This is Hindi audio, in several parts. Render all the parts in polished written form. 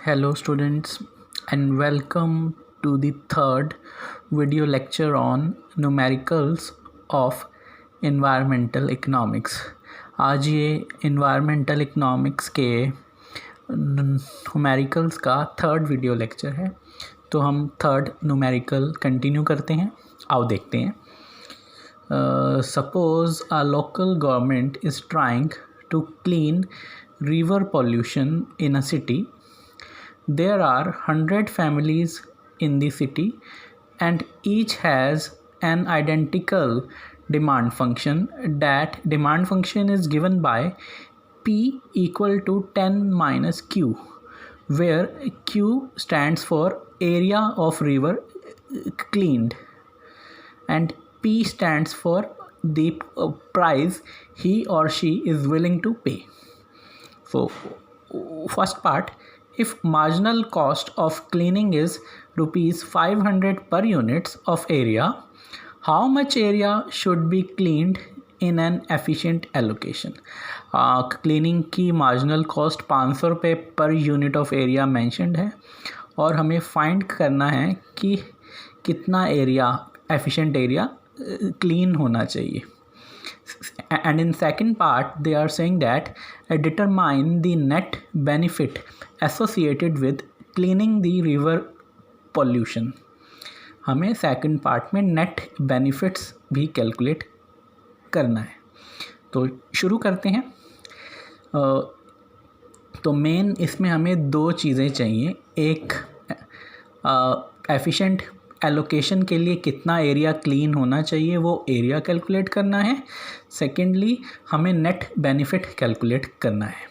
Hello students and welcome to the third video lecture on numericals of environmental economics। आज ये environmental economics के numericals का थर्ड वीडियो लेक्चर है, तो हम थर्ड numerical कंटिन्यू करते हैं। आओ देखते हैं। Suppose a local government is trying to clean river pollution in a city. There are 100 families in the city and each has an identical demand function. That demand function is given by P equal to 10 minus Q, where Q stands for area of river cleaned and P stands for the price he or she is willing to pay. So first part, if marginal cost of cleaning is rupees 500 per units of area, how much area should be cleaned in an efficient allocation? Cleaning की मार्जिनल कॉस्ट 500 रुपये per unit of area mentioned है और हमें फाइंड करना है कि कितना एरिया एफिशिएंट एरिया क्लीन होना चाहिए। And in second part they are saying that determine the net benefit associated with cleaning the river pollution। हमें सेकंड पार्ट में नेट बेनिफिट्स भी कैलकुलेट करना है। तो शुरू करते हैं। तो मेन इसमें हमें दो चीज़ें चाहिए। एक एफिशिएंट एलोकेशन के लिए कितना एरिया क्लीन होना चाहिए वो एरिया कैलकुलेट करना है। सेकेंडली हमें नेट बेनिफिट कैलकुलेट करना है।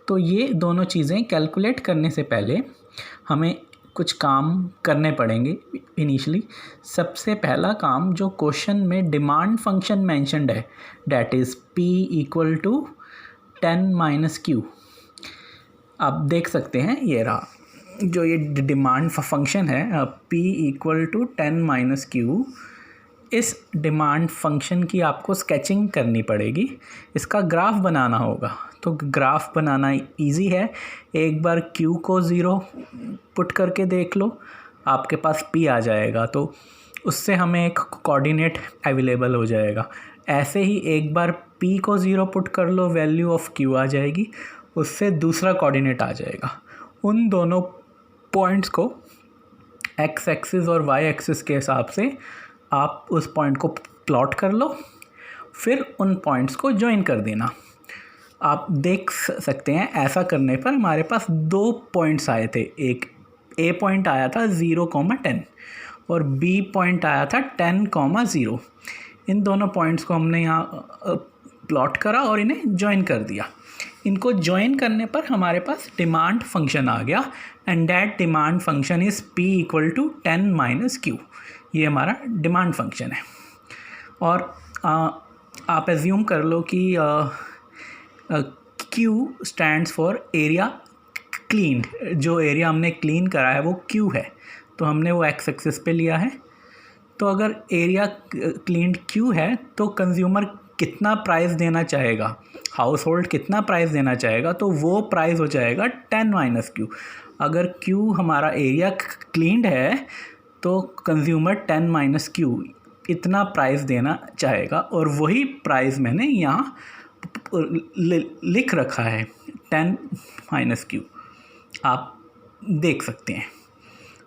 तो ये दोनों चीज़ें कैलकुलेट करने से पहले हमें कुछ काम करने पड़ेंगे इनिशियली। सबसे पहला काम जो क्वेश्चन में डिमांड फंक्शन मेंशन्ड है, that is P equal to 10 minus Q। आप देख सकते हैं ये रहा जो ये डिमांड फंक्शन है P equal to 10 minus Q। इस डिमांड फंक्शन की आपको स्केचिंग करनी पड़ेगी, इसका ग्राफ बनाना होगा। तो ग्राफ बनाना इजी है। एक बार Q को 0 पुट करके देख लो, आपके पास P आ जाएगा, तो उससे हमें एक कोऑर्डिनेट अवेलेबल हो जाएगा। ऐसे ही एक बार P को 0 पुट कर लो, वैल्यू ऑफ Q आ जाएगी, उससे दूसरा कोऑर्डिनेट आ जाएगा। उन दोनों पॉइंट्स को एक्स एक्सिस और वाई एक्सिस के हिसाब से आप उस पॉइंट को प्लॉट कर लो, फिर उन पॉइंट्स को ज्वाइन कर देना। आप देख सकते हैं ऐसा करने पर हमारे पास दो पॉइंट्स आए थे। एक ए पॉइंट आया था 0,10 और बी पॉइंट आया था 10,0। इन दोनों पॉइंट्स को हमने यहाँ प्लॉट करा और इन्हें ज्वाइन कर दिया। इनको ज्वाइन करने पर हमारे पास डिमांड फंक्शन आ गया and that demand function is P equal to 10 minus Q। ये हमारा डिमांड फंक्शन है। और आप एज्यूम कर लो कि Q stands for area cleaned. जो एरिया हमने क्लीन करा है वो Q है, तो हमने वो एक्स एक्सिस पे लिया है। तो अगर एरिया क्लीन्ड Q है तो कंज्यूमर कितना प्राइस देना चाहेगा, हाउस होल्ड कितना प्राइस देना चाहेगा, तो वो प्राइस हो जाएगा 10 माइनस Q। अगर Q हमारा एरिया क्लीन्ड है तो कंज्यूमर 10 माइनस Q इतना प्राइस देना चाहेगा, और वही प्राइस मैंने यहाँ लिख रखा है 10 माइनस Q, आप देख सकते हैं।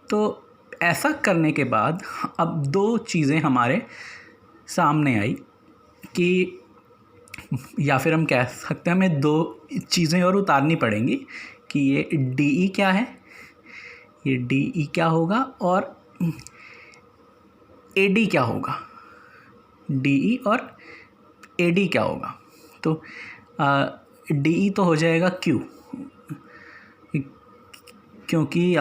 तो ऐसा करने के बाद अब दो चीज़ें हमारे सामने आई कि, या फिर हम कह सकते हैं हमें दो चीज़ें और उतारनी पड़ेंगी कि ये DE क्या है, ये DE क्या होगा और AD क्या होगा, DE और AD क्या होगा। तो DE तो हो जाएगा Q, क्योंकि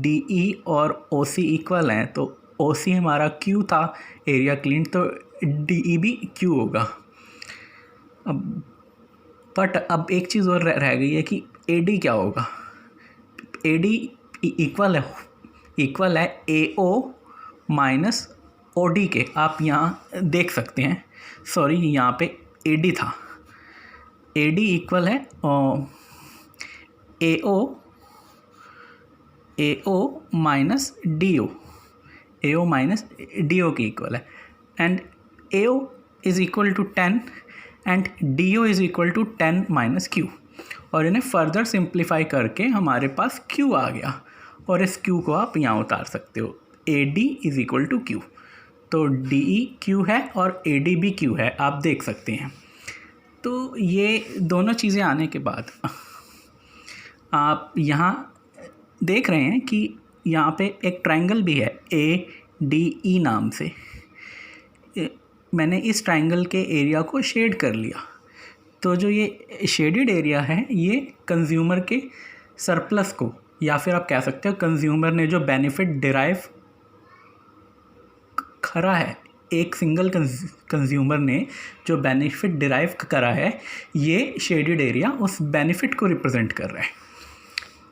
DE और OC इक्वल हैं, तो OC हमारा Q था एरिया क्लीन, तो DE भी Q होगा। अब एक चीज़ और रह गई है कि AD क्या होगा। AD इक्वल है AO माइनस OD के। आप यहाँ देख सकते हैं, सॉरी यहाँ पे AD था, AD इक्वल है AO AO minus DO, AO minus DO के इक्वल है, and AO is equal to 10 and DO is equal to 10 minus Q, और इन्हें फर्दर सिंप्लीफाई करके हमारे पास Q आ गया, और इस Q को आप यहाँ उतार सकते हो, AD is equal to Q। तो DE Q है और AD भी Q है, आप देख सकते हैं। तो ये दोनों चीज़ें आने के बाद आप यहाँ देख रहे हैं कि यहाँ पे एक ट्रायंगल भी है ADE नाम से। मैंने इस ट्रायंगल के एरिया को शेड कर लिया, तो जो ये शेडेड एरिया है ये कंज्यूमर के सरप्लस को, या फिर आप कह सकते हो कंज्यूमर ने जो बेनिफिट डिराइव करा है, एक सिंगल कंज्यूमर ने जो बेनिफिट डिराइव करा है, ये शेडेड एरिया उस बेनिफिट को रिप्रेजेंट कर रहा है।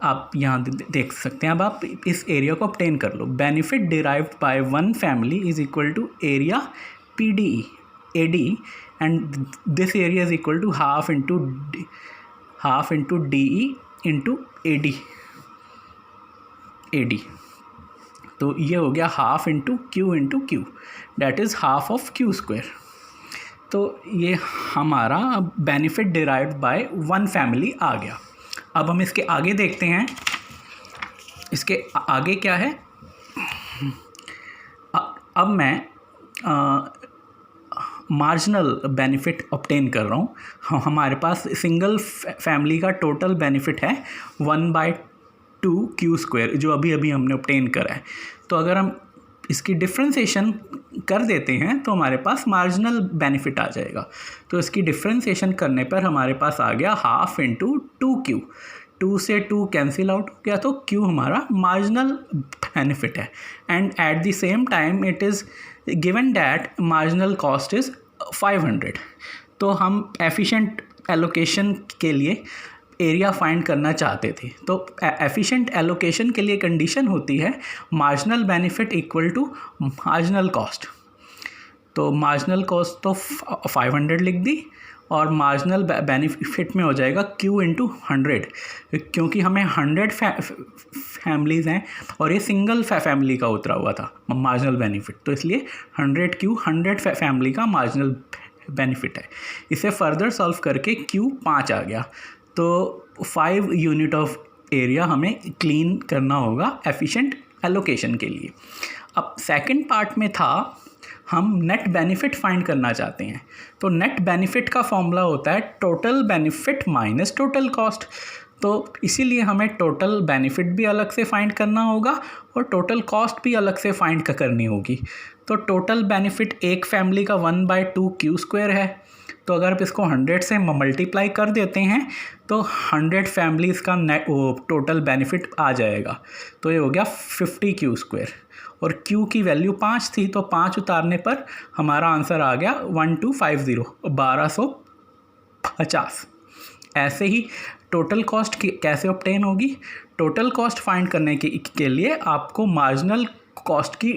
आप यहाँ देख सकते हैं। अब आप इस एरिया को ऑब्टेन कर लो। Benefit derived by one family is equal to area PDE AD, and this area is equal to half into DE into AD। तो ये हो गया half into Q, that is half of Q square. तो ये हमारा benefit derived by one family आ गया। अब हम इसके आगे देखते हैं, इसके आगे क्या है। अब मैं मार्जिनल बेनिफिट ऑब्टेन कर रहा हूँ। हमारे पास सिंगल फैमिली का टोटल बेनिफिट है 1/2 Q स्क्वायर, जो अभी अभी हमने ऑब्टेन करा है। तो अगर हम इसकी डिफ्रेंसिएशन कर देते हैं तो हमारे पास मार्जिनल बेनिफिट आ जाएगा। तो इसकी डिफ्रेंसिएशन करने पर हमारे पास आ गया हाफ इंटू 2Q, 2 से 2 कैंसिल आउट हो गया, तो Q हमारा मार्जिनल बेनिफिट है। And at the same time it is given that marginal cost is 500। तो हम एफिशिएंट एलोकेशन के लिए एरिया फाइंड करना चाहते थे। तो एफिशिएंट एलोकेशन के लिए कंडीशन होती है marginal benefit equal to marginal cost. तो मार्जिनल कॉस्ट तो 500 लिख दी, और मार्जिनल बेनिफिट में हो जाएगा Q इंटू 100, क्योंकि हमें 100 फैमिलीज़ हैं और ये सिंगल फैमिली का उतरा हुआ था मार्जिनल बेनिफिट, तो इसलिए 100Q 100 फैमिली का मार्जिनल बेनिफिट है। इसे फर्दर सॉल्व करके Q 5 आ गया। तो 5 यूनिट ऑफ एरिया हमें क्लीन करना होगा एफिशिएंट एलोकेशन के लिए। अब सेकंड पार्ट में था हम नेट बेनिफिट फाइंड करना चाहते हैं। तो नेट बेनिफिट का फॉर्मूला होता है total benefit minus total cost. तो इसीलिए हमें टोटल बेनिफिट भी अलग से फाइंड करना होगा और टोटल कॉस्ट भी अलग से फाइंड करनी होगी। तो टोटल बेनिफिट एक फैमिली का 1/2 Q स्क्वायर है। तो अगर आप इसको 100 से मल्टीप्लाई कर देते हैं तो 100 फैमिलीज़ का नेट टोटल बेनिफिट आ जाएगा। तो ये हो गया 50 Q स्क्वायर, और Q की वैल्यू 5 थी, तो 5 उतारने पर हमारा आंसर आ गया 1250, 1250। ऐसे ही टोटल कॉस्ट कैसे ऑब्टेन होगी। टोटल कॉस्ट फाइंड करने के लिए आपको मार्जिनल कॉस्ट की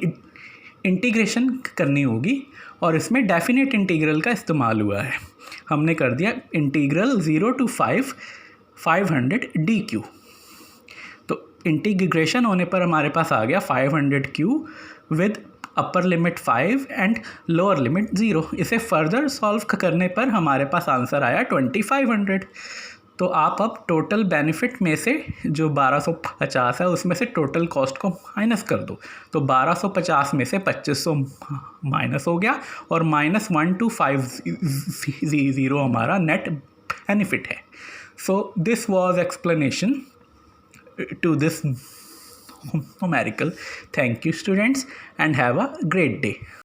इंटीग्रेशन करनी होगी, और इसमें डेफिनेट इंटीग्रल का इस्तेमाल हुआ है। हमने कर दिया इंटीग्रल 0 to 500 dQ। तो इंटीग्रेशन होने पर हमारे पास आ गया 500Q with upper limit 5 and lower limit 0। इसे फर्दर सॉल्व करने पर हमारे पास आंसर आया 2500। तो आप अब टोटल बेनिफिट में से जो 1250 है उसमें से टोटल कॉस्ट को माइनस कर दो। तो 1250 में से 2500 माइनस हो गया, और -1250 हमारा नेट बेनिफिट है। So this was explanation to this numerical. Thank you students and have a great day.